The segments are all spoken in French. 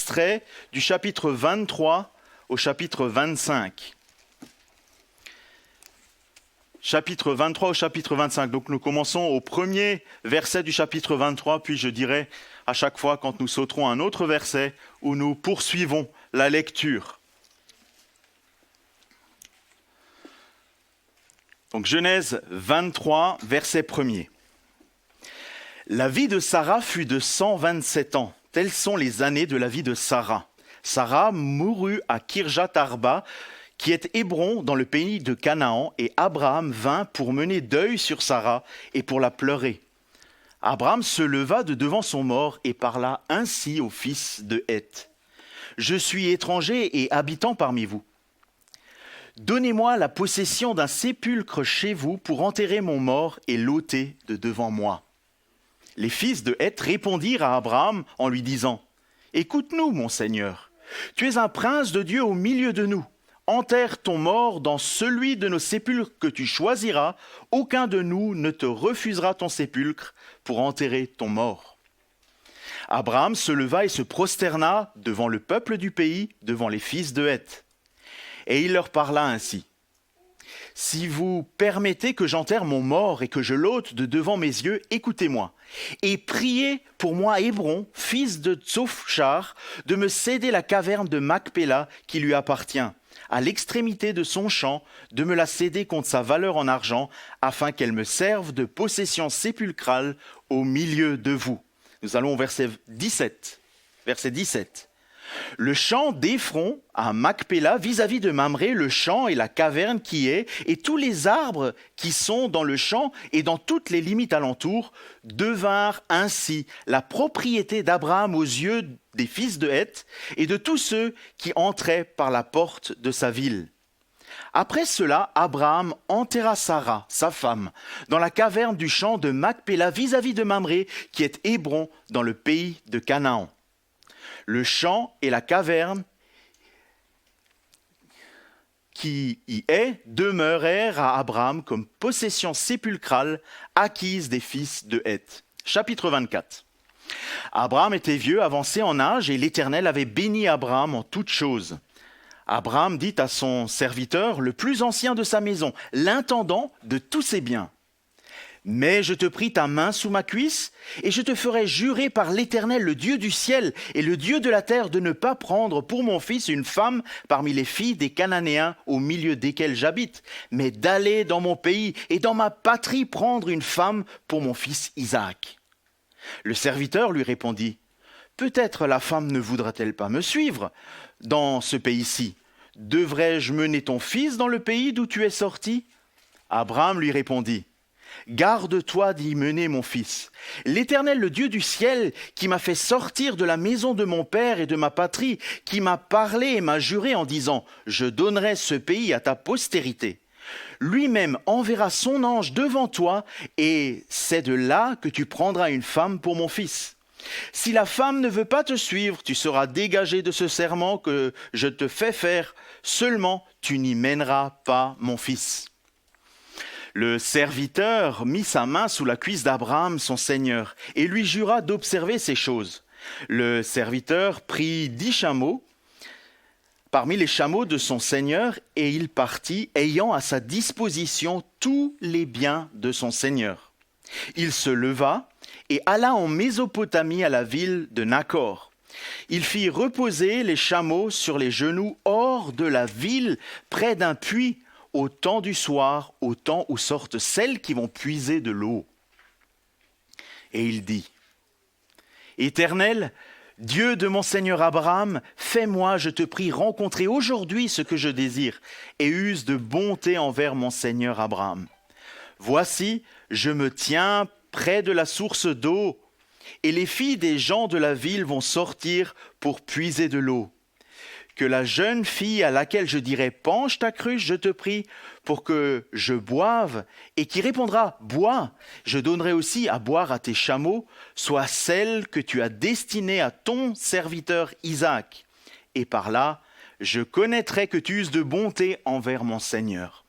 extrait du chapitre 23 au chapitre 25. Chapitre 23 au chapitre 25. Donc nous commençons au premier verset du chapitre 23, puis je dirai à chaque fois quand nous sauterons un autre verset où nous poursuivons la lecture. Donc Genèse 23, verset 1er. La vie de Sarah fut de 127 ans. Telles sont les années de la vie de Sarah. Sarah mourut à Kirjat-Arba, qui est Hébron dans le pays de Canaan, et Abraham vint pour mener deuil sur Sarah et pour la pleurer. Abraham se leva de devant son mort et parla ainsi au fils de Heth. « Je suis étranger et habitant parmi vous. Donnez-moi la possession d'un sépulcre chez vous pour enterrer mon mort et l'ôter de devant moi. » Les fils de Heth répondirent à Abraham en lui disant « Écoute-nous, mon Seigneur, tu es un prince de Dieu au milieu de nous. Enterre ton mort dans celui de nos sépulcres que tu choisiras. Aucun de nous ne te refusera ton sépulcre pour enterrer ton mort. » Abraham se leva et se prosterna devant le peuple du pays, devant les fils de Heth. Et il leur parla ainsi. « Si vous permettez que j'enterre mon mort et que je l'ôte de devant mes yeux, écoutez-moi. Et priez pour moi Hébron, fils de Tsofchar, de me céder la caverne de Macpéla qui lui appartient, à l'extrémité de son champ, de me la céder contre sa valeur en argent, afin qu'elle me serve de possession sépulcrale au milieu de vous. » Nous allons au verset 17. Verset 17. Le champ d'Éphron à Macpéla vis-à-vis de Mamré, le champ et la caverne qui est, et tous les arbres qui sont dans le champ et dans toutes les limites alentours, devinrent ainsi la propriété d'Abraham aux yeux des fils de Heth et de tous ceux qui entraient par la porte de sa ville. Après cela, Abraham enterra Sarah, sa femme, dans la caverne du champ de Macpéla vis-à-vis de Mamré, qui est Hébron dans le pays de Canaan. Le champ et la caverne qui y est demeurèrent à Abraham comme possession sépulcrale acquise des fils de Heth. Chapitre 24. Abraham était vieux, avancé en âge, et l'Éternel avait béni Abraham en toutes choses. Abraham dit à son serviteur, le plus ancien de sa maison, l'intendant de tous ses biens. Mais je te prie ta main sous ma cuisse, et je te ferai jurer par l'Éternel, le Dieu du ciel et le Dieu de la terre, de ne pas prendre pour mon fils une femme parmi les filles des Cananéens au milieu desquels j'habite, mais d'aller dans mon pays et dans ma patrie prendre une femme pour mon fils Isaac. Le serviteur lui répondit, « Peut-être la femme ne voudra-t-elle pas me suivre dans ce pays-ci? Devrais-je mener ton fils dans le pays d'où tu es sorti ?» Abraham lui répondit, « Garde-toi d'y mener mon fils. L'Éternel, le Dieu du ciel, qui m'a fait sortir de la maison de mon père et de ma patrie, qui m'a parlé et m'a juré en disant, je donnerai ce pays à ta postérité. Lui-même enverra son ange devant toi, et c'est de là que tu prendras une femme pour mon fils. Si la femme ne veut pas te suivre, tu seras dégagé de ce serment que je te fais faire, seulement tu n'y mèneras pas mon fils. » Le serviteur mit sa main sous la cuisse d'Abraham, son seigneur, et lui jura d'observer ces choses. Le serviteur prit 10 chameaux parmi les chameaux de son seigneur, et il partit, ayant à sa disposition tous les biens de son seigneur. Il se leva et alla en Mésopotamie à la ville de Nachor. Il fit reposer les chameaux sur les genoux hors de la ville, près d'un puits, au temps du soir, au temps où sortent celles qui vont puiser de l'eau. Et il dit, « Éternel, Dieu de mon Seigneur Abraham, fais-moi, je te prie, rencontrer aujourd'hui ce que je désire, et use de bonté envers mon Seigneur Abraham. Voici, je me tiens près de la source d'eau, et les filles des gens de la ville vont sortir pour puiser de l'eau. Que la jeune fille à laquelle je dirai « penche ta cruche, je te prie, pour que je boive », et qui répondra « bois, je donnerai aussi à boire à tes chameaux », soit celle que tu as destinée à ton serviteur Isaac. Et par là, je connaîtrai que tu uses de bonté envers mon Seigneur.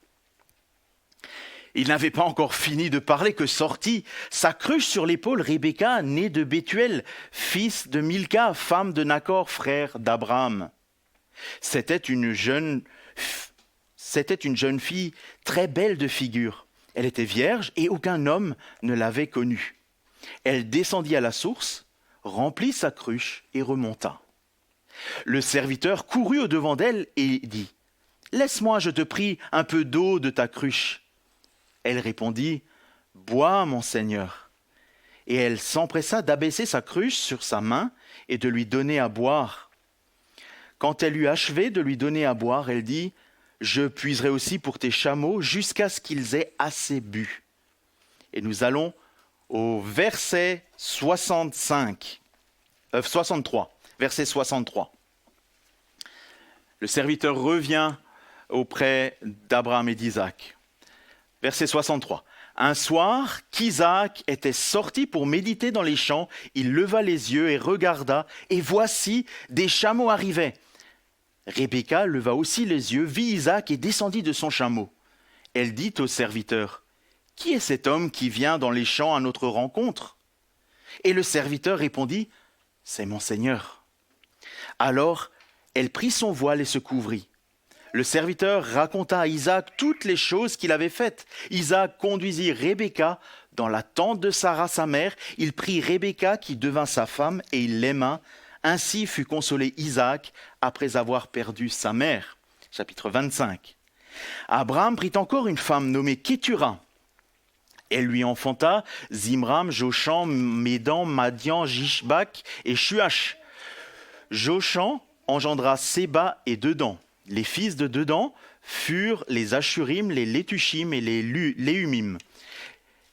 Il n'avait pas encore fini de parler que sortit sa cruche sur l'épaule Rebecca, née de Bethuel, fils de Milca, femme de Nachor, frère d'Abraham. C'était une jeune fille très belle de figure. Elle était vierge et aucun homme ne l'avait connue. Elle descendit à la source, remplit sa cruche et remonta. Le serviteur courut au-devant d'elle et dit « Laisse-moi, je te prie, un peu d'eau de ta cruche. » Elle répondit « Bois, mon Seigneur. » Et elle s'empressa d'abaisser sa cruche sur sa main et de lui donner à boire. Quand elle eut achevé de lui donner à boire, elle dit « Je puiserai aussi pour tes chameaux jusqu'à ce qu'ils aient assez bu. » Et nous allons au verset 63, verset 63. Le serviteur revient auprès d'Abraham et d'Isaac. Verset 63. Un soir, qu'Isaac était sorti pour méditer dans les champs, il leva les yeux et regarda, et voici, des chameaux arrivaient. Rebecca leva aussi les yeux, vit Isaac et descendit de son chameau. Elle dit au serviteur, « Qui est cet homme qui vient dans les champs à notre rencontre ?» Et le serviteur répondit, « C'est mon Seigneur. » Alors, elle prit son voile et se couvrit. Le serviteur raconta à Isaac toutes les choses qu'il avait faites. Isaac conduisit Rebecca dans la tente de Sarah sa mère. Il prit Rebecca qui devint sa femme et il l'aima. Ainsi fut consolé Isaac après avoir perdu sa mère. Chapitre 25. Abraham prit encore une femme nommée Kétura. Elle lui enfanta Zimram, Joshan, Médan, Madian, Jishbak et Shuach. Joshan engendra Séba et Dedan. Les fils de Dedan furent les Ashurim, les Létushim et les Léumim.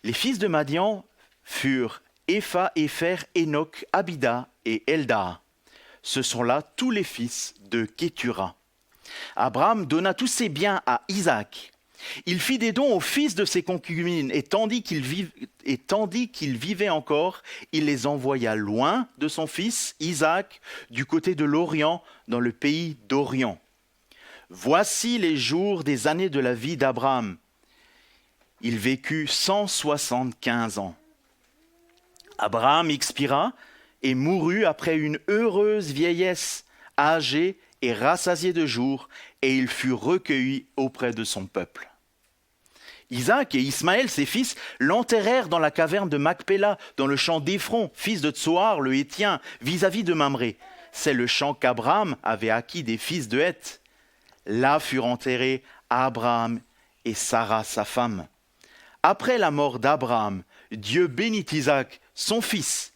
Les fils de Madian furent Épha, Épher, Enoch, Abida et Eldaa. Ce sont là tous les fils de Kétura. Abraham donna tous ses biens à Isaac. Il fit des dons aux fils de ses concubines, et tandis qu'il vivait encore, il les envoya loin de son fils Isaac, du côté de l'Orient, dans le pays d'Orient. Voici les jours des années de la vie d'Abraham. Il vécut 175 ans. Abraham expira et mourut après une heureuse vieillesse, âgé et rassasié de jours, et il fut recueilli auprès de son peuple. Isaac et Ismaël, ses fils, l'enterrèrent dans la caverne de Macpéla, dans le champ d'Éphron, fils de Tsoar, le Héthien, vis-à-vis de Mamré. C'est le champ qu'Abraham avait acquis des fils de Heth. Là furent enterrés Abraham et Sarah, sa femme. Après la mort d'Abraham, Dieu bénit Isaac, son fils.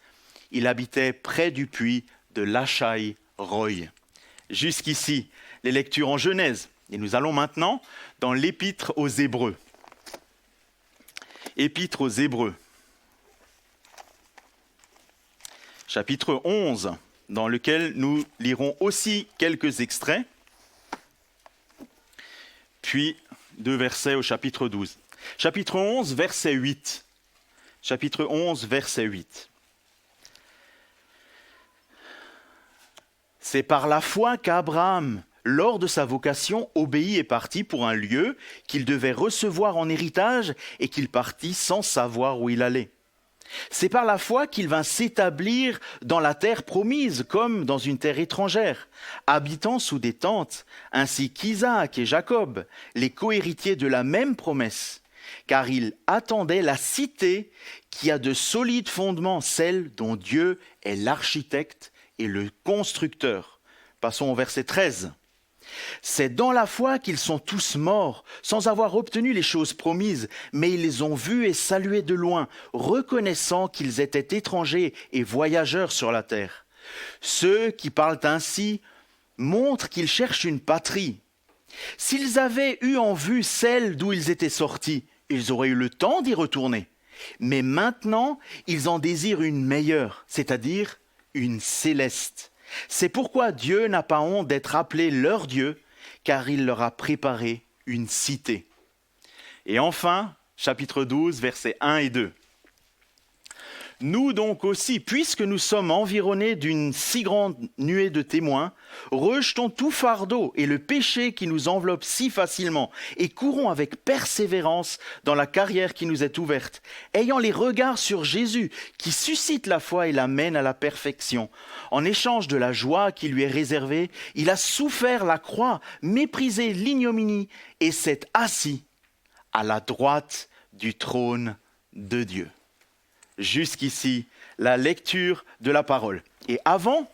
Il habitait près du puits de Lachaï-Roï. Jusqu'ici, les lectures en Genèse. Et nous allons maintenant dans l'Épître aux Hébreux. Épître aux Hébreux. Chapitre 11, dans lequel nous lirons aussi quelques extraits, puis 2 versets au chapitre 12. Chapitre 11, verset 8. Chapitre 11, verset 8. C'est par la foi qu'Abraham, lors de sa vocation, obéit et partit pour un lieu qu'il devait recevoir en héritage et qu'il partit sans savoir où il allait. C'est par la foi qu'il vint s'établir dans la terre promise comme dans une terre étrangère, habitant sous des tentes, ainsi qu'Isaac et Jacob, les cohéritiers de la même promesse, car il attendait la cité qui a de solides fondements, celle dont Dieu est l'architecte et le constructeur. Passons au verset 13. C'est dans la foi qu'ils sont tous morts, sans avoir obtenu les choses promises, mais ils les ont vus et salués de loin, reconnaissant qu'ils étaient étrangers et voyageurs sur la terre. Ceux qui parlent ainsi montrent qu'ils cherchent une patrie. S'ils avaient eu en vue celle d'où ils étaient sortis, ils auraient eu le temps d'y retourner. Mais maintenant, ils en désirent une meilleure, c'est-à-dire une céleste. C'est pourquoi Dieu n'a pas honte d'être appelé leur Dieu, car il leur a préparé une cité. Et enfin, chapitre 12, versets 1 et 2. Nous donc aussi, puisque nous sommes environnés d'une si grande nuée de témoins, rejetons tout fardeau et le péché qui nous enveloppe si facilement et courons avec persévérance dans la carrière qui nous est ouverte, ayant les regards sur Jésus qui suscite la foi et la mène à la perfection. En échange de la joie qui lui est réservée, il a souffert la croix, méprisé l'ignominie et s'est assis à la droite du trône de Dieu. Jusqu'ici, la lecture de la parole. Et avant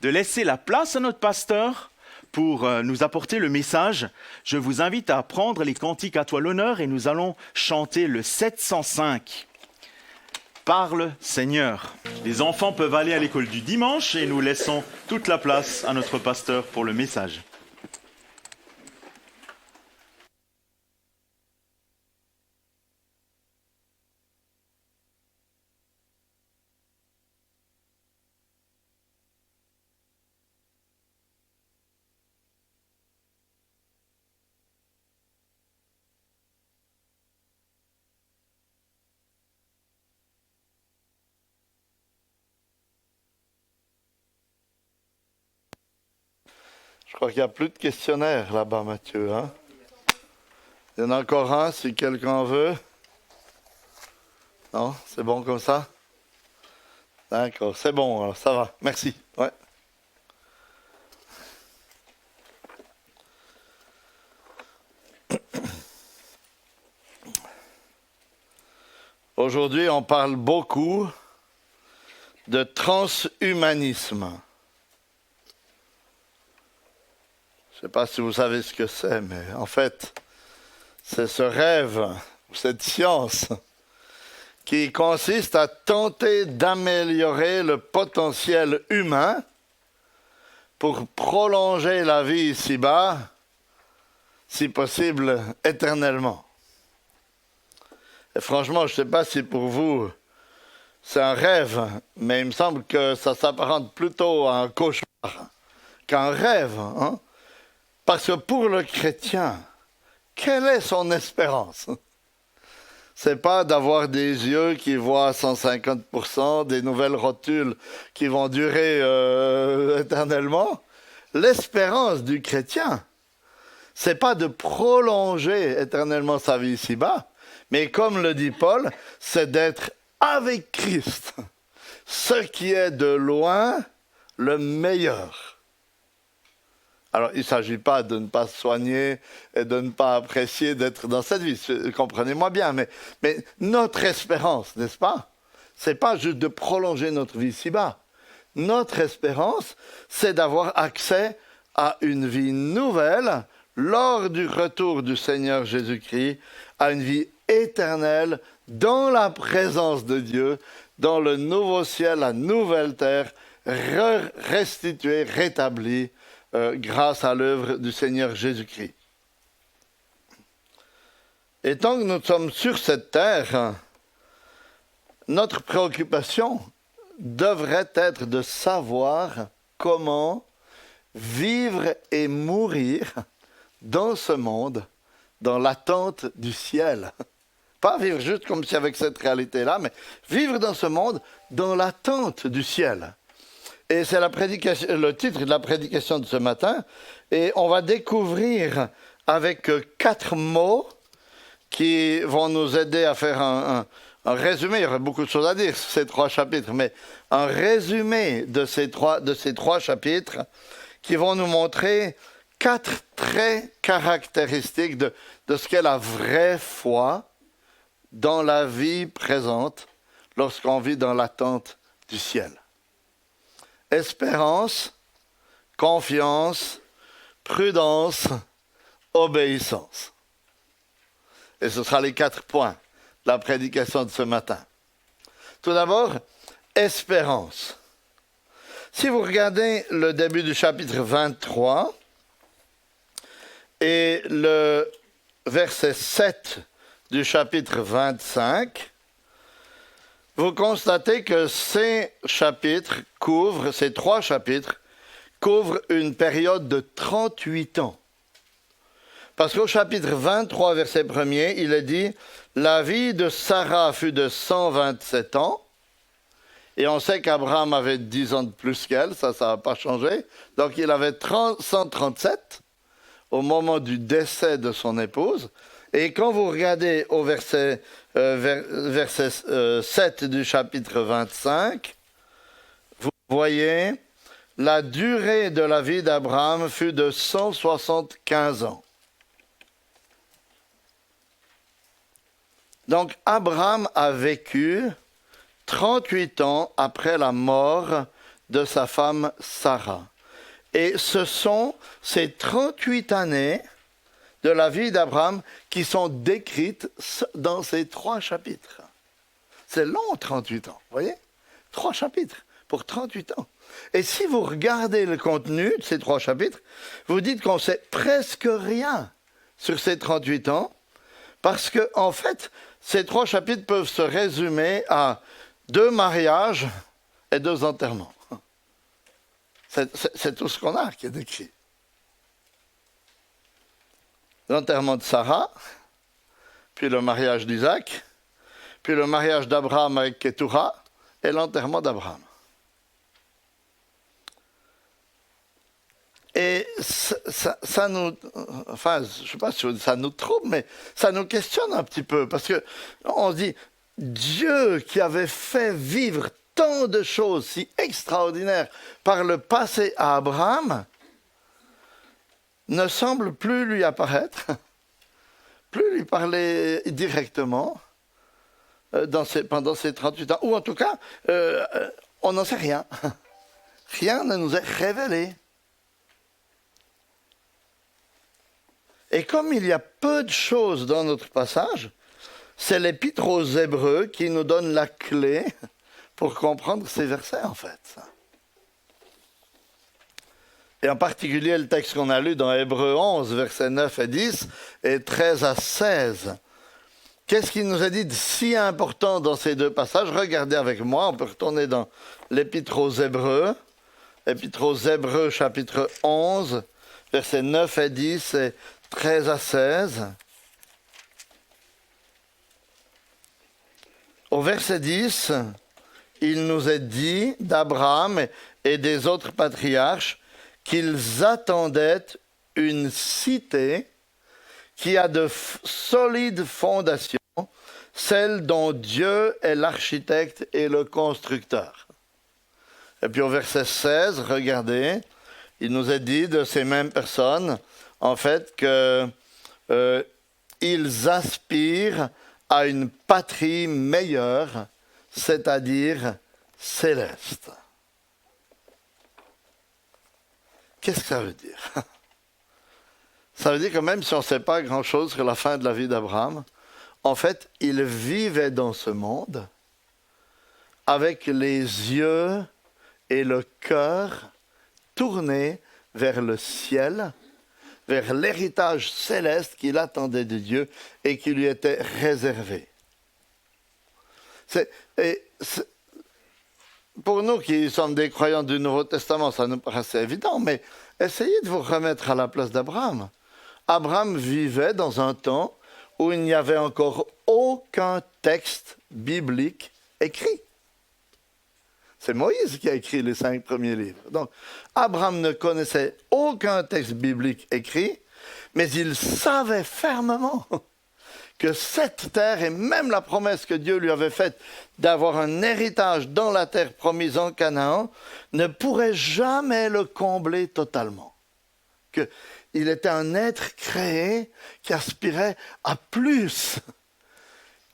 de laisser la place à notre pasteur pour nous apporter le message, je vous invite à prendre les cantiques à toi l'honneur et nous allons chanter le 705. Parle Seigneur. Les enfants peuvent aller à l'école du dimanche et nous laissons toute la place à notre pasteur pour le message. Je crois qu'il n'y a plus de questionnaire là-bas, Mathieu. Hein? Il y en a encore un, si quelqu'un veut. Non, c'est bon comme ça? D'accord, c'est bon, alors ça va. Merci. Ouais. Aujourd'hui, on parle beaucoup de transhumanisme. Je ne sais pas si vous savez ce que c'est, mais en fait, c'est ce rêve, cette science, qui consiste à tenter d'améliorer le potentiel humain pour prolonger la vie ici-bas, si possible, éternellement. Et franchement, je ne sais pas si pour vous, c'est un rêve, mais il me semble que ça s'apparente plutôt à un cauchemar qu'un rêve, hein? Parce que pour le chrétien, quelle est son espérance? C'est pas d'avoir des yeux qui voient 150%, des nouvelles rotules qui vont durer éternellement. L'espérance du chrétien, c'est pas de prolonger éternellement sa vie ici-bas, mais comme le dit Paul, c'est d'être avec Christ, ce qui est de loin le meilleur. Alors, il ne s'agit pas de ne pas se soigner et de ne pas apprécier d'être dans cette vie, comprenez-moi bien, mais notre espérance, n'est-ce pas? Ce n'est pas juste de prolonger notre vie ici-bas. Notre espérance, c'est d'avoir accès à une vie nouvelle lors du retour du Seigneur Jésus-Christ, à une vie éternelle dans la présence de Dieu, dans le nouveau ciel, la nouvelle terre, restituée, rétablie, grâce à l'œuvre du Seigneur Jésus-Christ. Et tant que nous sommes sur cette terre, notre préoccupation devrait être de savoir comment vivre et mourir dans ce monde, dans l'attente du ciel. Pas vivre juste comme si avec cette réalité-là, mais vivre dans ce monde, dans l'attente du ciel. Et c'est le titre de la prédication de ce matin. Et on va découvrir avec 4 mots qui vont nous aider à faire un résumé. Il y aurait beaucoup de choses à dire sur ces 3 chapitres, mais un résumé de ces trois chapitres qui vont nous montrer 4 traits caractéristiques de ce qu'est la vraie foi dans la vie présente lorsqu'on vit dans l'attente du ciel. Espérance, confiance, prudence, obéissance. Et ce sera les 4 points de la prédication de ce matin. Tout d'abord, espérance. Si vous regardez le début du chapitre 23 et le verset 7 du chapitre 25, vous constatez que ces 3 chapitres couvrent une période de 38 ans. Parce qu'au chapitre 23, verset 1er, il est dit « La vie de Sarah fut de 127 ans, Et on sait qu'Abraham avait 10 ans de plus qu'elle, ça n'a pas changé. Donc il avait 137 au moment du décès de son épouse. Et quand vous regardez au verset 7 du chapitre 25, vous voyez, la durée de la vie d'Abraham fut de 175 ans. Donc Abraham a vécu 38 ans après la mort de sa femme Sarah. Et ce sont ces 38 années de la vie d'Abraham qui sont décrites dans ces 3 chapitres. C'est long, 38 ans, vous voyez? 3 chapitres pour 38 ans. Et si vous regardez le contenu de ces 3 chapitres, vous dites qu'on sait presque rien sur ces 38 ans, parce que, en fait, ces 3 chapitres peuvent se résumer à 2 mariages et 2 enterrements. C'est tout ce qu'on a qui est décrit. L'enterrement de Sarah, puis le mariage d'Isaac, puis le mariage d'Abraham avec Keturah et l'enterrement d'Abraham. Et ça nous, enfin, je ne sais pas si ça nous trouble, mais ça nous questionne un petit peu, parce que on se dit, Dieu qui avait fait vivre tant de choses si extraordinaires par le passé à Abraham, ne semble plus lui apparaître, plus lui parler directement pendant ces 38 ans. Ou en tout cas, on n'en sait rien. Rien ne nous est révélé. Et comme il y a peu de choses dans notre passage, c'est l'Épître aux Hébreux qui nous donne la clé pour comprendre ces versets, en fait. Et en particulier le texte qu'on a lu dans Hébreux 11, versets 9 et 10, et 13 à 16. Qu'est-ce qu'il nous a dit de si important dans ces 2 passages? Regardez avec moi, on peut retourner dans l'Épître aux Hébreux, chapitre 11, versets 9 et 10 et 13 à 16. Au verset 10, il nous est dit d'Abraham et des autres patriarches qu'ils attendaient une cité qui a de solides fondations, celle dont Dieu est l'architecte et le constructeur. Et puis au verset 16, regardez, il nous est dit de ces mêmes personnes, en fait, qu'ils aspirent à une patrie meilleure, c'est-à-dire céleste. Qu'est-ce que ça veut dire? Ça veut dire que même si on ne sait pas grand-chose sur la fin de la vie d'Abraham, en fait, il vivait dans ce monde avec les yeux et le cœur tournés vers le ciel, vers l'héritage céleste qu'il attendait de Dieu et qui lui était réservé. Pour nous qui sommes des croyants du Nouveau Testament, ça nous paraissait évident, mais essayez de vous remettre à la place d'Abraham. Abraham vivait dans un temps où il n'y avait encore aucun texte biblique écrit. C'est Moïse qui a écrit les 5 premiers livres. Donc, Abraham ne connaissait aucun texte biblique écrit, mais il savait fermement que cette terre, et même la promesse que Dieu lui avait faite d'avoir un héritage dans la terre promise en Canaan, ne pourrait jamais le combler totalement. Qu'il était un être créé qui aspirait à plus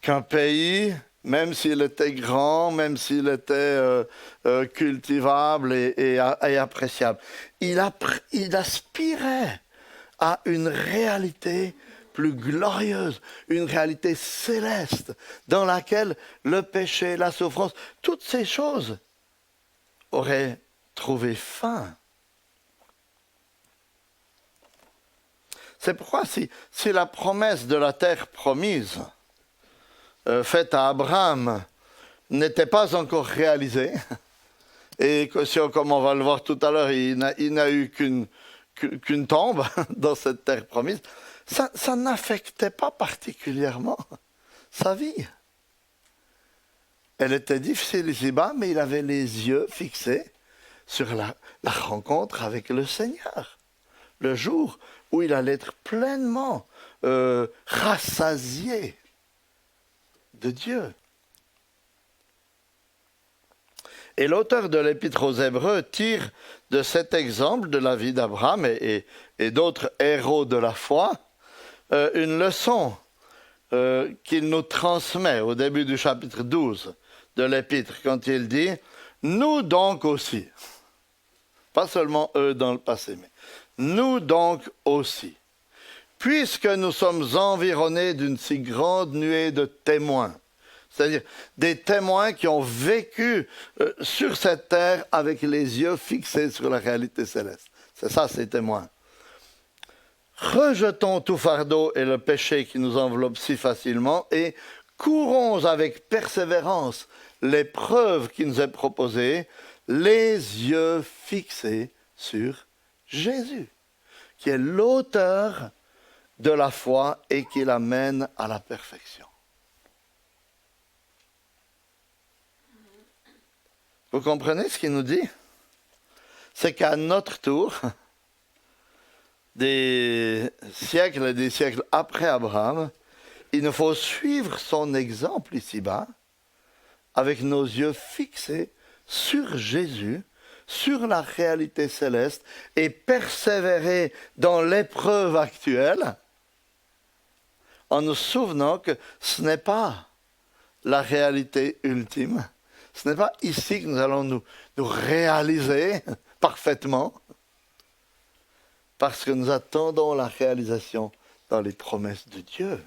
qu'un pays, même s'il était grand, même s'il était cultivable et appréciable. Il aspirait à une réalité plus glorieuse, une réalité céleste, dans laquelle le péché, la souffrance, toutes ces choses auraient trouvé fin. C'est pourquoi si la promesse de la terre promise faite à Abraham n'était pas encore réalisée, et que, comme on va le voir tout à l'heure, il n'a eu qu'une tombe dans cette terre promise, ça n'affectait pas particulièrement sa vie. Elle était difficile ici-bas, mais il avait les yeux fixés sur la rencontre avec le Seigneur. Le jour où il allait être pleinement rassasié de Dieu. Et l'auteur de l'Épître aux Hébreux tire de cet exemple de la vie d'Abraham et d'autres héros de la foi une leçon qu'il nous transmet au début du chapitre 12 de l'Épître, quand il dit « Nous donc aussi », pas seulement eux dans le passé, mais « Nous donc aussi ». Puisque nous sommes environnés d'une si grande nuée de témoins, c'est-à-dire des témoins qui ont vécu sur cette terre avec les yeux fixés sur la réalité céleste. C'est ça, ces témoins. Rejetons tout fardeau et le péché qui nous enveloppe si facilement et courons avec persévérance l'épreuve qui nous est proposée, les yeux fixés sur Jésus, qui est l'auteur de la foi et qui l'amène à la perfection. Vous comprenez ce qu'il nous dit? C'est qu'à notre tour, des siècles et des siècles après Abraham, il nous faut suivre son exemple ici-bas, avec nos yeux fixés sur Jésus, sur la réalité céleste, et persévérer dans l'épreuve actuelle, en nous souvenant que ce n'est pas la réalité ultime. Ce n'est pas ici que nous allons nous réaliser parfaitement, parce que nous attendons la réalisation dans les promesses de Dieu.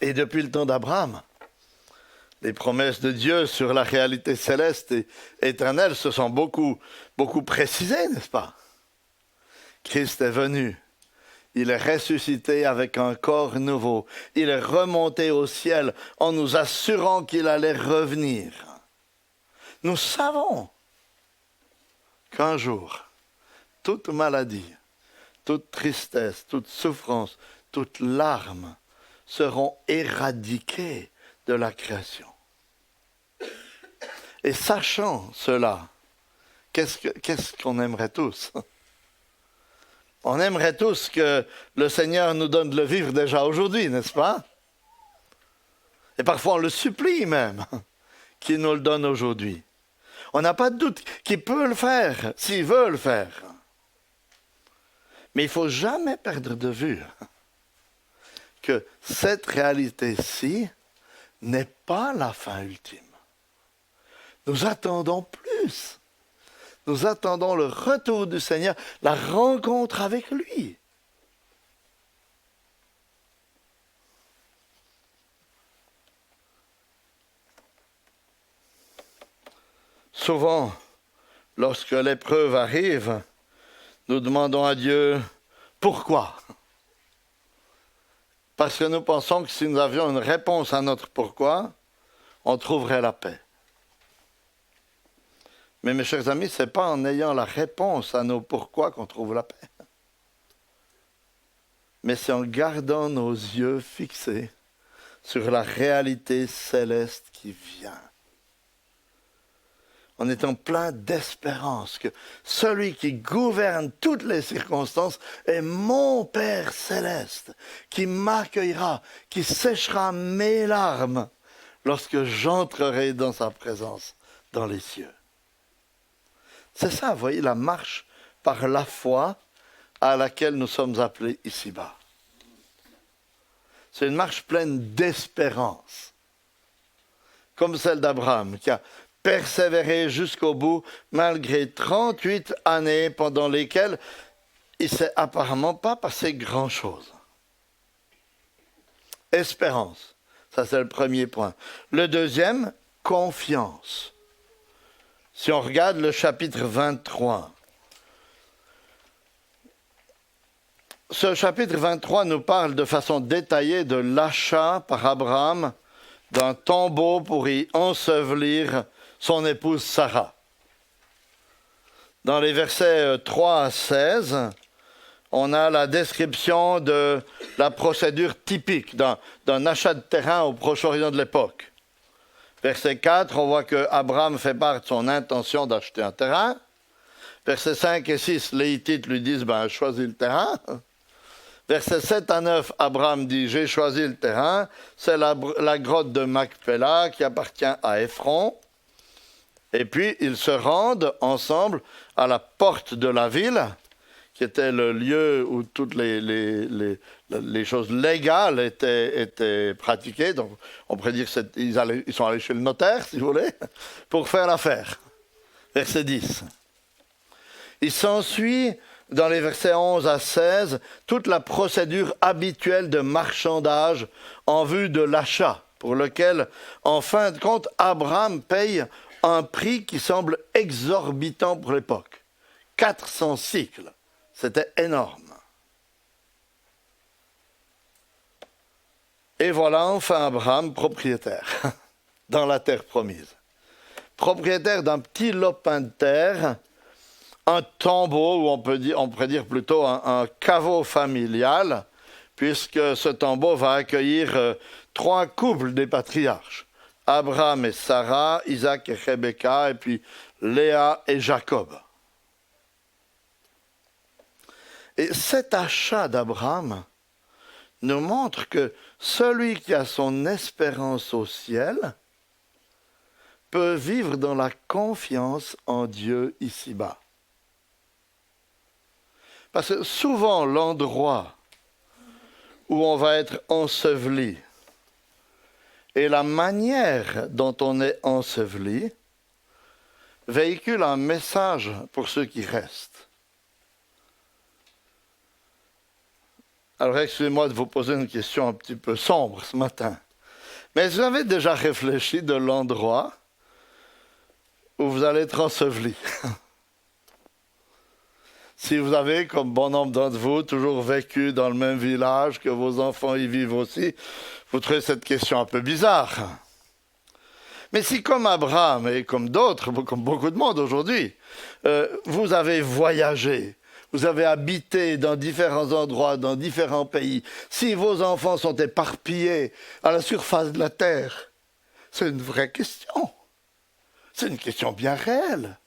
Et depuis le temps d'Abraham, les promesses de Dieu sur la réalité céleste et éternelle se sont beaucoup précisées, n'est-ce pas? Christ est venu. Il est ressuscité avec un corps nouveau. Il est remonté au ciel en nous assurant qu'il allait revenir. Nous savons qu'un jour, toute maladie, toute tristesse, toute souffrance, toute larme seront éradiquées de la création. Et sachant cela, qu'est-ce qu'on aimerait tous? On aimerait tous que le Seigneur nous donne de le vivre déjà aujourd'hui, n'est-ce pas? Et parfois on le supplie même, qu'il nous le donne aujourd'hui. On n'a pas de doute qu'il peut le faire, s'il veut le faire. Mais il ne faut jamais perdre de vue que cette réalité-ci n'est pas la fin ultime. Nous attendons plus. Nous attendons le retour du Seigneur, la rencontre avec lui. Souvent, lorsque l'épreuve arrive, nous demandons à Dieu pourquoi. Parce que nous pensons que si nous avions une réponse à notre pourquoi, on trouverait la paix. Mais mes chers amis, ce n'est pas en ayant la réponse à nos pourquoi qu'on trouve la paix. Mais c'est en gardant nos yeux fixés sur la réalité céleste qui vient. En étant plein d'espérance que celui qui gouverne toutes les circonstances est mon Père céleste, qui m'accueillera, qui séchera mes larmes lorsque j'entrerai dans sa présence dans les cieux. C'est ça, vous voyez, la marche par la foi à laquelle nous sommes appelés ici-bas. C'est une marche pleine d'espérance, comme celle d'Abraham, qui a persévéré jusqu'au bout, malgré 38 années pendant lesquelles il ne s'est apparemment pas passé grand-chose. Espérance, ça c'est le premier point. Le deuxième, confiance. Si on regarde le chapitre 23, ce chapitre 23 nous parle de façon détaillée de l'achat par Abraham d'un tombeau pour y ensevelir son épouse Sarah. Dans les versets 3 à 16, on a la description de la procédure typique d'un achat de terrain au Proche-Orient de l'époque. Verset 4, on voit qu'Abraham fait part de son intention d'acheter un terrain. Versets 5 et 6, les Hittites lui disent, choisis le terrain. Versets 7 à 9, Abraham dit, j'ai choisi le terrain. C'est la grotte de Macpéla qui appartient à Éphron. Et puis, ils se rendent ensemble à la porte de la ville, qui était le lieu où toutes les choses légales étaient pratiquées. Donc, on pourrait dire qu'ils sont allés chez le notaire, si vous voulez, pour faire l'affaire. Verset 10. Il s'ensuit, dans les versets 11 à 16, toute la procédure habituelle de marchandage en vue de l'achat, pour lequel, en fin de compte, Abraham paye un prix qui semble exorbitant pour l'époque. 400 cycles. C'était énorme. Et voilà enfin Abraham propriétaire dans la terre promise. Propriétaire d'un petit lopin de terre, un tombeau, ou on pourrait dire plutôt un caveau familial, puisque ce tombeau va accueillir 3 couples des patriarches. Abraham et Sarah, Isaac et Rebecca, et puis Léa et Jacob. Et cet achat d'Abraham nous montre que celui qui a son espérance au ciel peut vivre dans la confiance en Dieu ici-bas. Parce que souvent, l'endroit où on va être enseveli et la manière dont on est enseveli véhicule un message pour ceux qui restent. Alors, excusez-moi de vous poser une question un petit peu sombre ce matin. Mais vous avez déjà réfléchi de l'endroit où vous allez être enseveli? Si vous avez, comme bon nombre d'entre vous, toujours vécu dans le même village, que vos enfants y vivent aussi, vous trouvez cette question un peu bizarre. Mais si, comme Abraham et comme d'autres, comme beaucoup de monde aujourd'hui, vous avez voyagé, vous avez habité dans différents endroits, dans différents pays, si vos enfants sont éparpillés à la surface de la terre, c'est une vraie question. C'est une question bien réelle.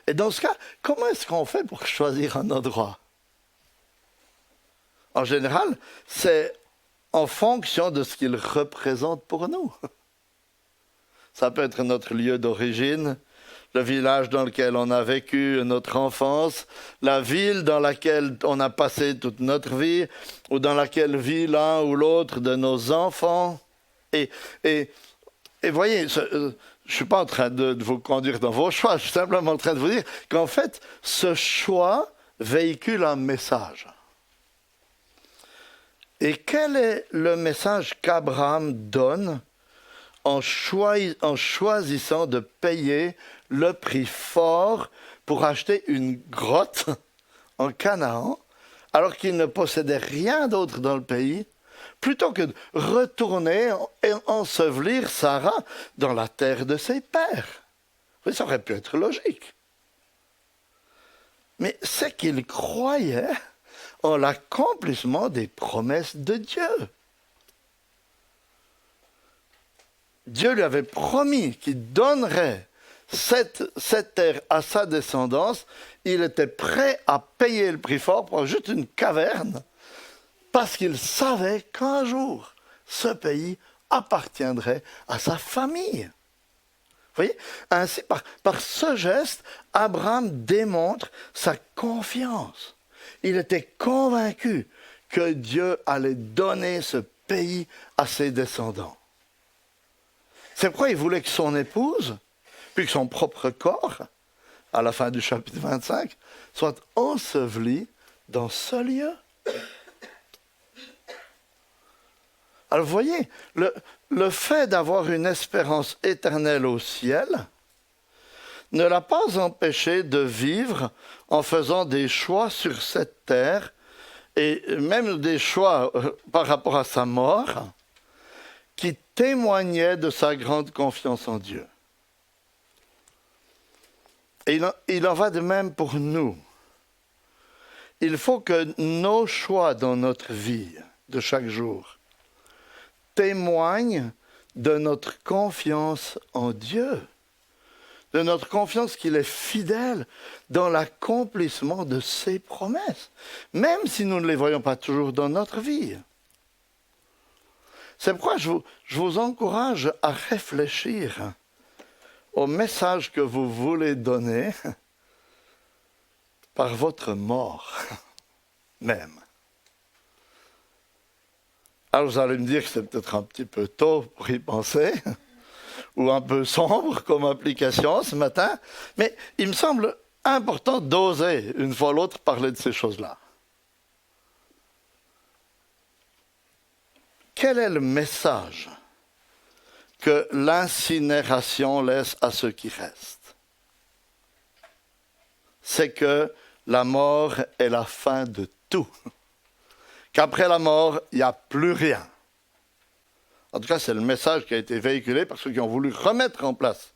Et dans ce cas, comment est-ce qu'on fait pour choisir un endroit? En général, c'est en fonction de ce qu'il représente pour nous. Ça peut être notre lieu d'origine, le village dans lequel on a vécu notre enfance, la ville dans laquelle on a passé toute notre vie, ou dans laquelle vit l'un ou l'autre de nos enfants. Et voyez, je ne suis pas en train de vous conduire dans vos choix, je suis simplement en train de vous dire qu'en fait, ce choix véhicule un message. Et quel est le message qu'Abraham donne en choisissant de payer le prix fort pour acheter une grotte en Canaan, alors qu'il ne possédait rien d'autre dans le pays, plutôt que de retourner et ensevelir Sarah dans la terre de ses pères? Oui, ça aurait pu être logique. Mais c'est qu'il croyait en l'accomplissement des promesses de Dieu. Dieu lui avait promis qu'il donnerait cette terre à sa descendance. Il était prêt à payer le prix fort pour juste une caverne, parce qu'il savait qu'un jour, ce pays appartiendrait à sa famille. Vous voyez, ainsi, par ce geste, Abraham démontre sa confiance. Il était convaincu que Dieu allait donner ce pays à ses descendants. C'est pourquoi il voulait que son épouse, puis que son propre corps, à la fin du chapitre 25, soit enseveli dans ce lieu. Alors vous voyez, le fait d'avoir une espérance éternelle au ciel ne l'a pas empêché de vivre en faisant des choix sur cette terre, et même des choix par rapport à sa mort, qui témoignaient de sa grande confiance en Dieu. Et il en va de même pour nous. il faut que nos choix dans notre vie de chaque jour témoignent de notre confiance en Dieu, de notre confiance qu'il est fidèle dans l'accomplissement de ses promesses, même si nous ne les voyons pas toujours dans notre vie. C'est pourquoi je vous encourage à réfléchir au message que vous voulez donner par votre mort même. Alors vous allez me dire que c'est peut-être un petit peu tôt pour y penser, ou un peu sombre comme application ce matin, mais il me semble important d'oser, une fois l'autre, parler de ces choses-là. Quel est le message que l'incinération laisse à ceux qui restent? C'est que la mort est la fin de tout. Qu'après la mort, il n'y a plus rien. En tout cas, c'est le message qui a été véhiculé par ceux qui ont voulu remettre en place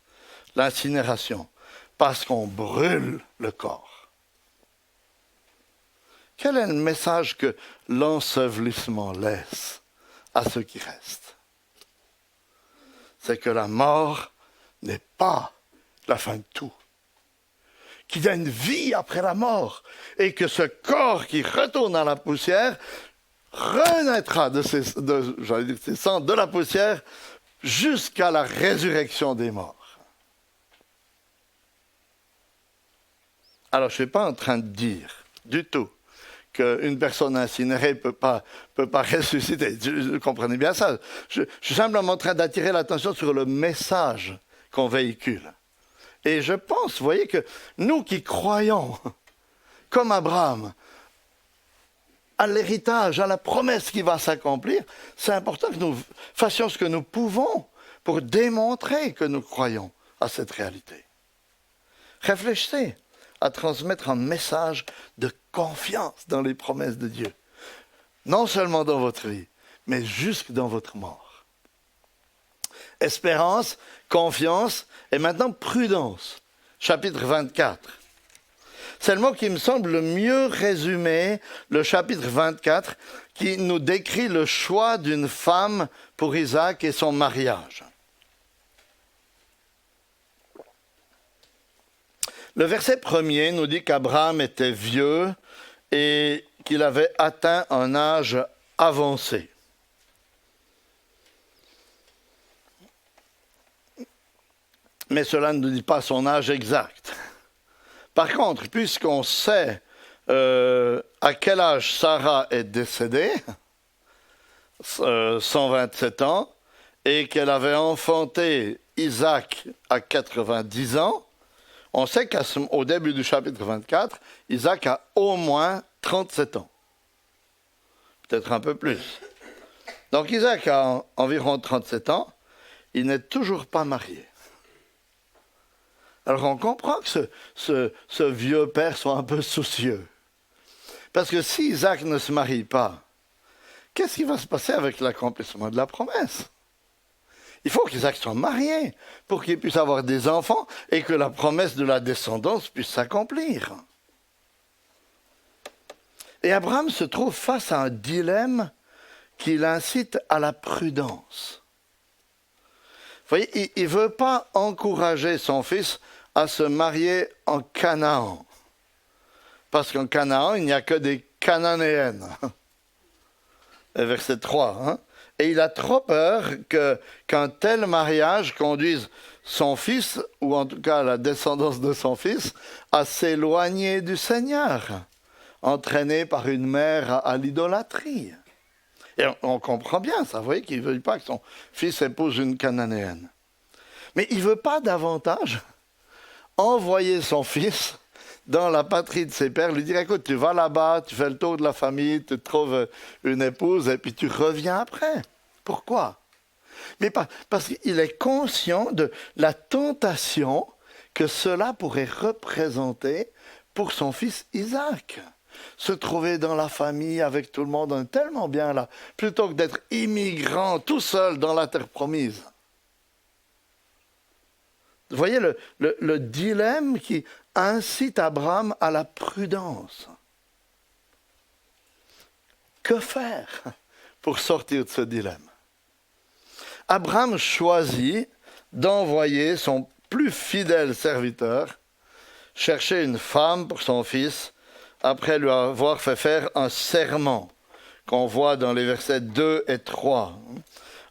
l'incinération, parce qu'on brûle le corps. Quel est le message que l'ensevelissement laisse à ceux qui restent? C'est que la mort n'est pas la fin de tout, qu'il y a une vie après la mort, et que ce corps qui retourne à la poussière renaîtra de ses cendres, de la poussière, jusqu'à la résurrection des morts. Alors, je ne suis pas en train de dire du tout qu'une personne incinérée ne peut pas ressusciter. Vous comprenez bien ça. Je suis simplement en train d'attirer l'attention sur le message qu'on véhicule. Et je pense, vous voyez, que nous qui croyons, comme Abraham, à l'héritage, à la promesse qui va s'accomplir, c'est important que nous fassions ce que nous pouvons pour démontrer que nous croyons à cette réalité. Réfléchissez à transmettre un message de confiance dans les promesses de Dieu. Non seulement dans votre vie, mais jusque dans votre mort. Espérance, confiance et maintenant prudence. Chapitre 24. C'est le mot qui me semble le mieux résumer le chapitre 24 qui nous décrit le choix d'une femme pour Isaac et son mariage. Le verset 1er nous dit qu'Abraham était vieux et qu'il avait atteint un âge avancé. Mais cela ne nous dit pas son âge exact. Par contre, puisqu'on sait à quel âge Sarah est décédée, 127 ans, et qu'elle avait enfanté Isaac à 90 ans, on sait qu'au début du chapitre 24, Isaac a au moins 37 ans. Peut-être un peu plus. Donc Isaac a environ 37 ans, il n'est toujours pas marié. Alors on comprend que ce vieux père soit un peu soucieux. Parce que si Isaac ne se marie pas, qu'est-ce qui va se passer avec l'accomplissement de la promesse? Il faut qu'Isaac soit marié pour qu'il puisse avoir des enfants et que la promesse de la descendance puisse s'accomplir. Et Abraham se trouve face à un dilemme qui l'incite à la prudence. Vous voyez, il ne veut pas encourager son fils à se marier en Canaan. Parce qu'en Canaan, il n'y a que des Cananéennes. Verset 3. Hein? Et il a trop peur qu'un tel mariage conduise son fils, ou en tout cas la descendance de son fils, à s'éloigner du Seigneur, entraîné par une mère à l'idolâtrie. Et on comprend bien ça, vous voyez qu'il ne veut pas que son fils épouse une Cananéenne. Mais il ne veut pas davantage envoyer son fils dans la patrie de ses pères, lui dire, écoute, tu vas là-bas, tu fais le tour de la famille, tu trouves une épouse et puis tu reviens après. Pourquoi? Mais parce qu'il est conscient de la tentation que cela pourrait représenter pour son fils Isaac. Se trouver dans la famille avec tout le monde, on est tellement bien là, plutôt que d'être immigrant tout seul dans la terre promise. Vous voyez le dilemme qui incite Abraham à la prudence. que faire pour sortir de ce dilemme? Abraham choisit d'envoyer son plus fidèle serviteur chercher une femme pour son fils après lui avoir fait faire un serment qu'on voit dans les versets 2 et 3.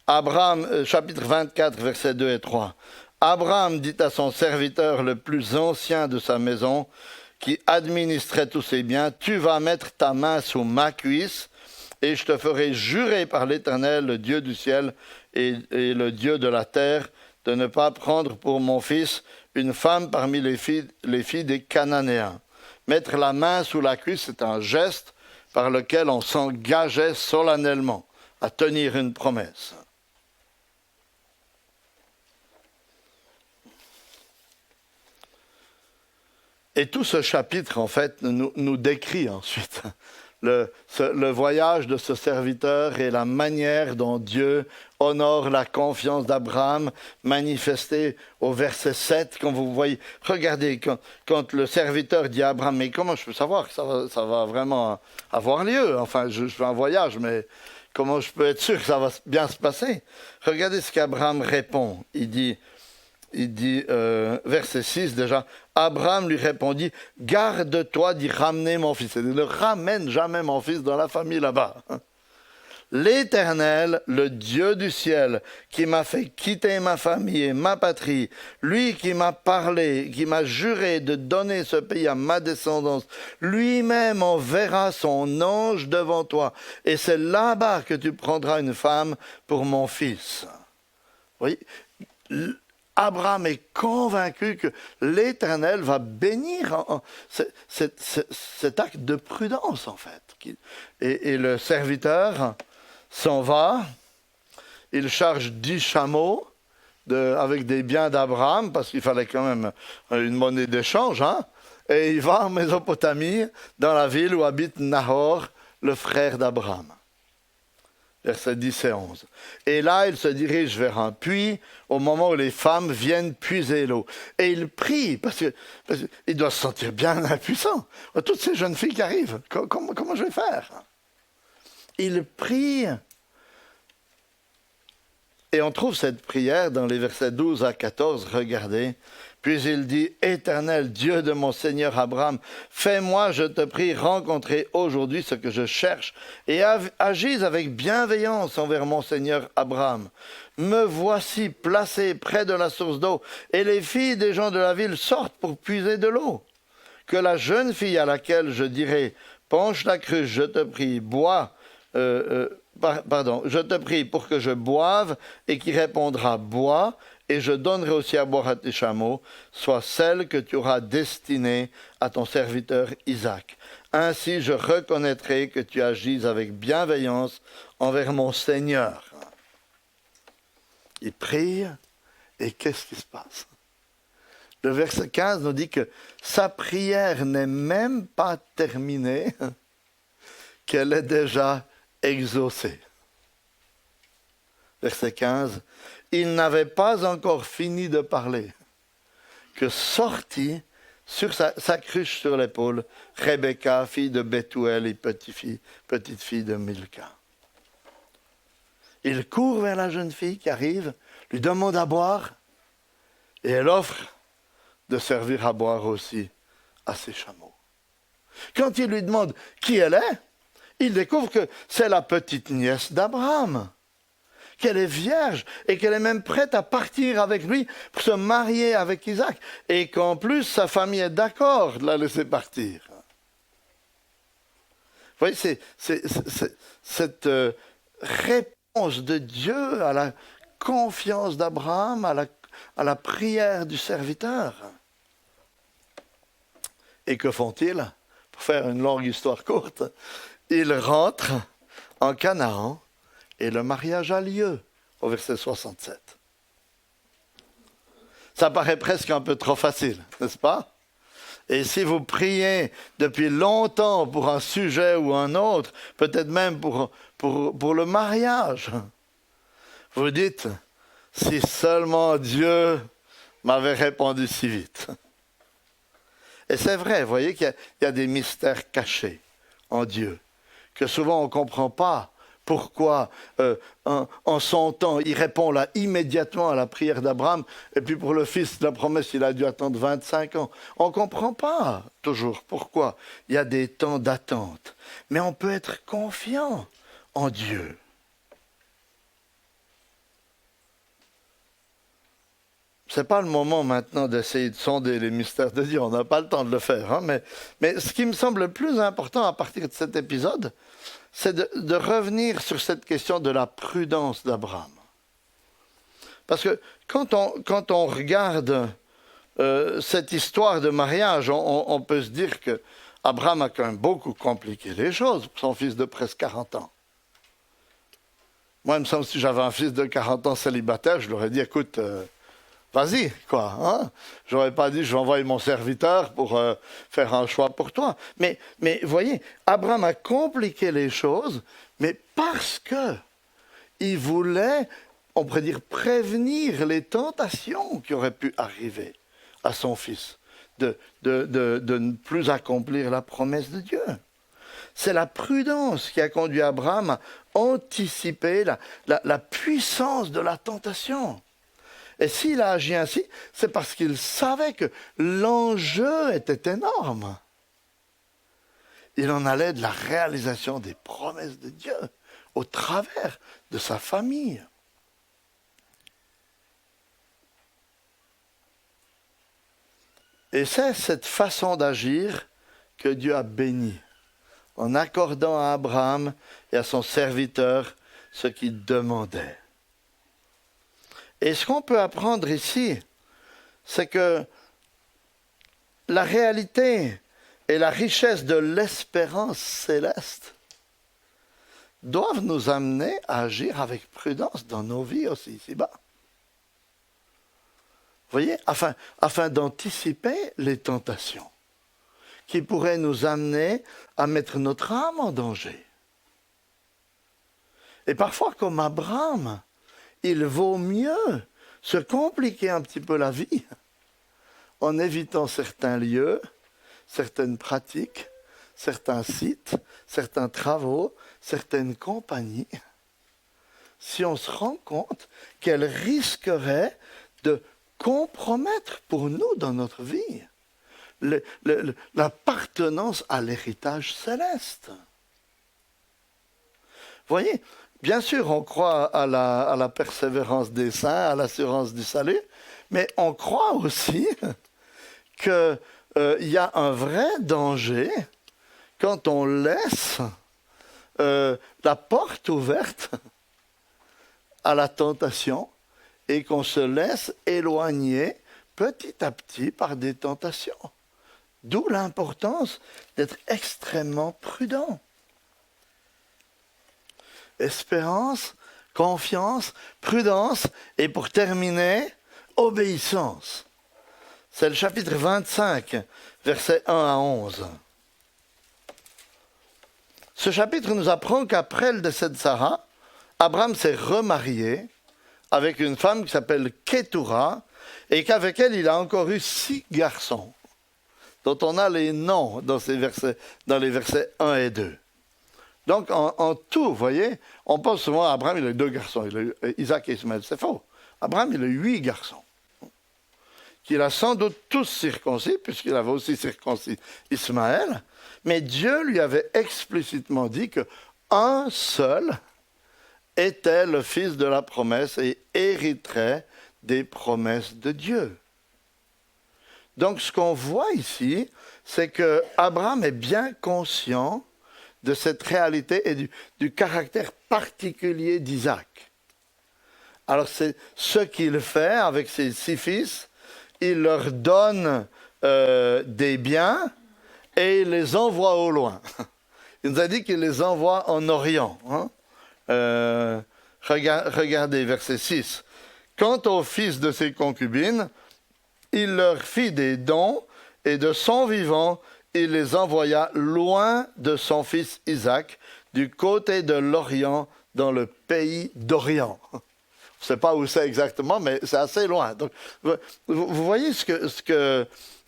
Abraham, chapitre 24, versets 2 et 3. Abraham dit à son serviteur le plus ancien de sa maison, qui administrait tous ses biens, « Tu vas mettre ta main sous ma cuisse, et je te ferai jurer par l'Éternel, le Dieu du ciel et le Dieu de la terre, de ne pas prendre pour mon fils une femme parmi les filles des Cananéens. » Mettre la main sous la cuisse, c'est un geste par lequel on s'engageait solennellement à tenir une promesse. Et tout ce chapitre, en fait, nous décrit ensuite le voyage de ce serviteur et la manière dont Dieu honore la confiance d'Abraham, manifestée au verset 7, quand vous voyez. Regardez, quand le serviteur dit à Abraham, mais comment je peux savoir que ça va vraiment avoir lieu? Enfin, je fais un voyage, mais comment je peux être sûr que ça va bien se passer? Regardez ce qu'Abraham répond. Il dit, verset 6 déjà, Abraham lui répondit, « Garde-toi d'y ramener mon fils. » Il ne ramène jamais mon fils dans la famille là-bas. L'Éternel, le Dieu du ciel, qui m'a fait quitter ma famille et ma patrie, lui qui m'a parlé, qui m'a juré de donner ce pays à ma descendance, lui-même enverra son ange devant toi, et c'est là-bas que tu prendras une femme pour mon fils. Vous voyez, Abraham est convaincu que l'Éternel va bénir cet acte de prudence, en fait. Et le serviteur s'en va, il charge 10 chameaux avec des biens d'Abraham, parce qu'il fallait quand même une monnaie d'échange, hein, et il va en Mésopotamie, dans la ville où habite Nahor, le frère d'Abraham. Versets 10 et 11. Et là, il se dirige vers un puits au moment où les femmes viennent puiser l'eau. Et il prie, parce qu'il doit se sentir bien impuissant. Toutes ces jeunes filles qui arrivent, comment je vais faire? Il prie. Et on trouve cette prière dans les versets 12 à 14, regardez. Puis il dit, « Éternel, Dieu de mon Seigneur Abraham, fais-moi, je te prie, rencontrer aujourd'hui ce que je cherche et agis avec bienveillance envers mon Seigneur Abraham. Me voici placé près de la source d'eau et les filles des gens de la ville sortent pour puiser de l'eau. Que la jeune fille à laquelle je dirai, penche la cruche, je te prie, bois, je te prie pour que je boive et qui répondra, bois, et je donnerai aussi à boire à tes chameaux, soit celle que tu auras destinée à ton serviteur Isaac. Ainsi je reconnaîtrai que tu agis avec bienveillance envers mon Seigneur. » Il prie, et qu'est-ce qui se passe? Le verset 15 nous dit que sa prière n'est même pas terminée, qu'elle est déjà exaucée. Verset 15. Il n'avait pas encore fini de parler que sortit sur sa cruche sur l'épaule Rebecca, fille de Bethuel et petite fille de Milka. Il court vers la jeune fille qui arrive, lui demande à boire et elle offre de servir à boire aussi à ses chameaux. Quand il lui demande qui elle est, il découvre que c'est la petite nièce d'Abraham, qu'elle est vierge et qu'elle est même prête à partir avec lui pour se marier avec Isaac et qu'en plus sa famille est d'accord de la laisser partir. Vous voyez, c'est cette réponse de Dieu à la confiance d'Abraham, à la prière du serviteur. Et que font-ils? Pour faire une longue histoire courte, ils rentrent en Canaan et le mariage a lieu, au verset 67. Ça paraît presque un peu trop facile, n'est-ce pas? Et si vous priez depuis longtemps pour un sujet ou un autre, peut-être même pour le mariage, vous dites, si seulement Dieu m'avait répondu si vite. Et c'est vrai, vous voyez qu'il y a des mystères cachés en Dieu que souvent on ne comprend pas pourquoi, en son temps, il répond là immédiatement à la prière d'Abraham, et puis pour le fils de la promesse, il a dû attendre 25 ans. On ne comprend pas toujours pourquoi il y a des temps d'attente. Mais on peut être confiant en Dieu. Ce n'est pas le moment maintenant d'essayer de sonder les mystères de Dieu, on n'a pas le temps de le faire. Hein, mais ce qui me semble le plus important à partir de cet épisode, c'est de revenir sur cette question de la prudence d'Abraham. Parce que quand on regarde cette histoire de mariage, on peut se dire qu'Abraham a quand même beaucoup compliqué les choses pour son fils de presque 40 ans. Moi, il me semble que si j'avais un fils de 40 ans célibataire, je lui aurais dit, écoute, vas-y, quoi. Hein? Je n'aurais pas dit, je vais envoyer mon serviteur pour faire un choix pour toi. Mais voyez, Abraham a compliqué les choses, mais parce qu'il voulait, on pourrait dire, prévenir les tentations qui auraient pu arriver à son fils, de ne plus accomplir la promesse de Dieu. C'est la prudence qui a conduit Abraham à anticiper la puissance de la tentation. Et s'il a agi ainsi, c'est parce qu'il savait que l'enjeu était énorme. Il en allait de la réalisation des promesses de Dieu au travers de sa famille. Et c'est cette façon d'agir que Dieu a bénie, en accordant à Abraham et à son serviteur ce qu'il demandait. Et ce qu'on peut apprendre ici, c'est que la réalité et la richesse de l'espérance céleste doivent nous amener à agir avec prudence dans nos vies aussi ici-bas. Vous voyez, afin d'anticiper les tentations qui pourraient nous amener à mettre notre âme en danger. Et parfois, comme Abraham, il vaut mieux se compliquer un petit peu la vie en évitant certains lieux, certaines pratiques, certains sites, certains travaux, certaines compagnies, si on se rend compte qu'elles risqueraient de compromettre pour nous dans notre vie l'appartenance à l'héritage céleste. Vous voyez, bien sûr, on croit à la persévérance des saints, à l'assurance du salut, mais on croit aussi qu'il y a un vrai danger quand on laisse la porte ouverte à la tentation et qu'on se laisse éloigner petit à petit par des tentations. D'où l'importance d'être extrêmement prudent. Espérance, confiance, prudence et pour terminer, obéissance. C'est le chapitre 25, versets 1 à 11. Ce chapitre nous apprend qu'après le décès de Sarah, Abraham s'est remarié avec une femme qui s'appelle Ketura et qu'avec elle, il a encore eu 6 garçons, dont on a les noms dans les versets 1 et 2. Donc, en tout, vous voyez, on pense souvent à Abraham, il a eu 2 garçons, il a eu Isaac et Ismaël. C'est faux. Abraham, il a eu 8 garçons, qu'il a sans doute tous circoncis, puisqu'il avait aussi circoncis Ismaël, mais Dieu lui avait explicitement dit qu'un seul était le fils de la promesse et hériterait des promesses de Dieu. Donc, ce qu'on voit ici, c'est que Abraham est bien conscient de cette réalité et du caractère particulier d'Isaac. Alors, c'est ce qu'il fait avec ses 6 fils. Il leur donne des biens et il les envoie au loin. Il nous a dit qu'il les envoie en Orient. Hein? Regardez, verset 6. Quant aux fils de ses concubines, il leur fit des dons et de son vivant, il les envoya loin de son fils Isaac, du côté de l'Orient, dans le pays d'Orient. Je ne sais pas où c'est exactement, mais c'est assez loin. Donc, vous voyez ce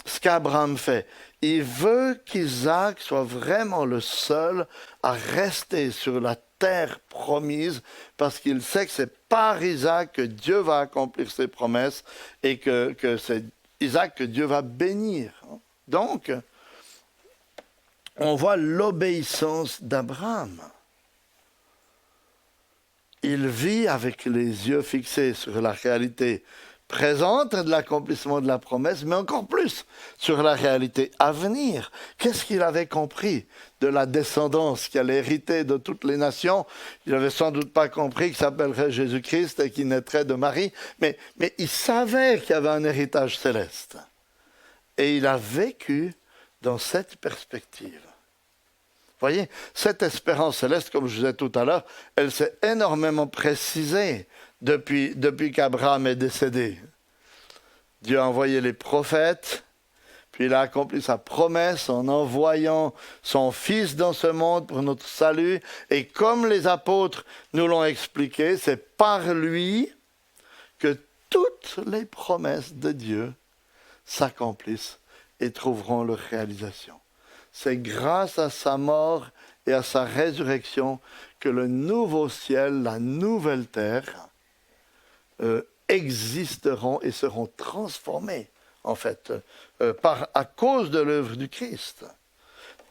ce qu'Abraham fait. Il veut qu'Isaac soit vraiment le seul à rester sur la terre promise parce qu'il sait que c'est par Isaac que Dieu va accomplir ses promesses et que c'est Isaac que Dieu va bénir. Donc, on voit l'obéissance d'Abraham. Il vit avec les yeux fixés sur la réalité présente de l'accomplissement de la promesse, mais encore plus sur la réalité à venir. Qu'est-ce qu'il avait compris de la descendance qui allait hériter de toutes les nations? Il n'avait sans doute pas compris qu'il s'appellerait Jésus-Christ et qu'il naîtrait de Marie, mais il savait qu'il y avait un héritage céleste. Et il a vécu dans cette perspective. Vous voyez, cette espérance céleste, comme je vous disais tout à l'heure, elle s'est énormément précisée depuis qu'Abraham est décédé. Dieu a envoyé les prophètes, puis il a accompli sa promesse en envoyant son Fils dans ce monde pour notre salut. Et comme les apôtres nous l'ont expliqué, c'est par lui que toutes les promesses de Dieu s'accomplissent et trouveront leur réalisation. C'est grâce à sa mort et à sa résurrection que le nouveau ciel, la nouvelle terre, existeront et seront transformés, en fait, à cause de l'œuvre du Christ.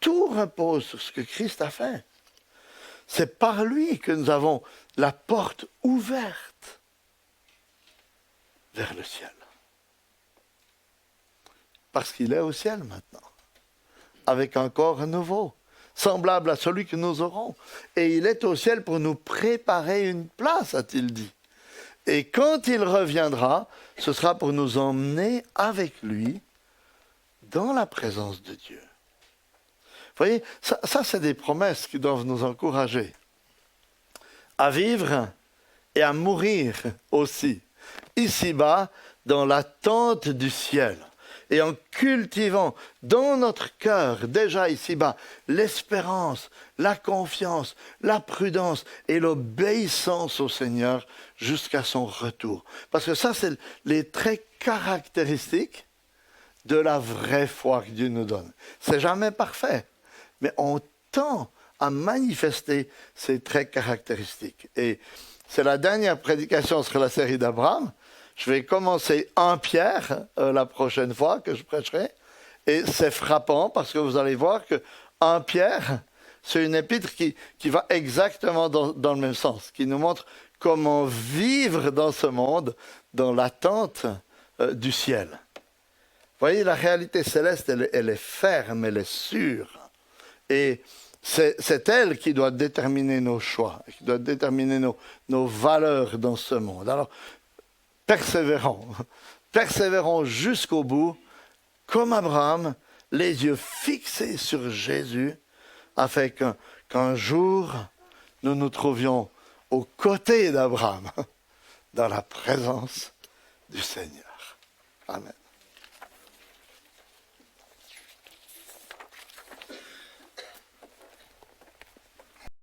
Tout repose sur ce que Christ a fait. C'est par lui que nous avons la porte ouverte vers le ciel. Parce qu'il est au ciel maintenant, avec un corps nouveau, semblable à celui que nous aurons. Et il est au ciel pour nous préparer une place, a-t-il dit. Et quand il reviendra, ce sera pour nous emmener avec lui dans la présence de Dieu. Vous voyez, ça c'est des promesses qui doivent nous encourager à vivre et à mourir aussi, ici-bas, dans l'attente du ciel. Et en cultivant dans notre cœur, déjà ici-bas, l'espérance, la confiance, la prudence et l'obéissance au Seigneur jusqu'à son retour. Parce que ça, c'est les traits caractéristiques de la vraie foi que Dieu nous donne. C'est jamais parfait, mais on tend à manifester ces traits caractéristiques. Et c'est la dernière prédication sur la série d'Abraham. Je vais commencer 1 Pierre la prochaine fois que je prêcherai. Et c'est frappant parce que vous allez voir que 1 Pierre, c'est une épître qui va exactement dans le même sens, qui nous montre comment vivre dans ce monde, dans l'attente du ciel. Vous voyez, la réalité céleste, elle est ferme, elle est sûre. Et c'est elle qui doit déterminer nos choix, qui doit déterminer nos valeurs dans ce monde. Alors, persévérons jusqu'au bout, comme Abraham, les yeux fixés sur Jésus, afin qu'un jour, nous nous trouvions aux côtés d'Abraham, dans la présence du Seigneur. Amen.